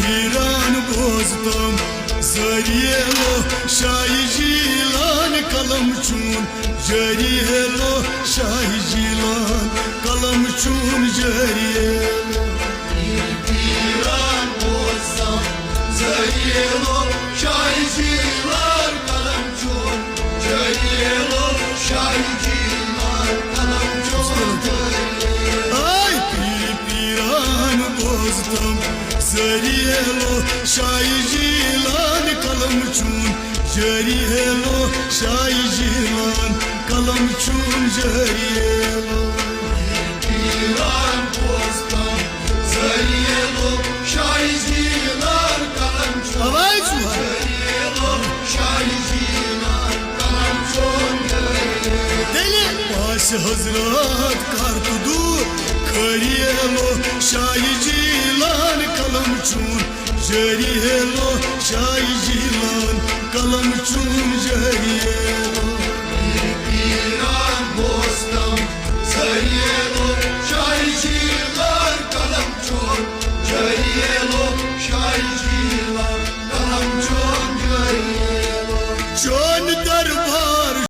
piran bozdum zariyelo şahijilan kalam çun jariyelo şahijilan kalam çun jariyelo piran bozdum zariyelo şahijilan kalam çun jariyelo şahijilan kalam çun ay piran bozdum zariyelo şahijilan kalam çun jariyelo şahijilan kalam çun jariyelo piran bozdum zariyelo şahijilan kalam çun Havay çuha jariyelo şahijilan kalam çun deli başı hazrat kartudu kariyelo şahijilan kalam çun jariyelo şahijilan kalam çun jariyelo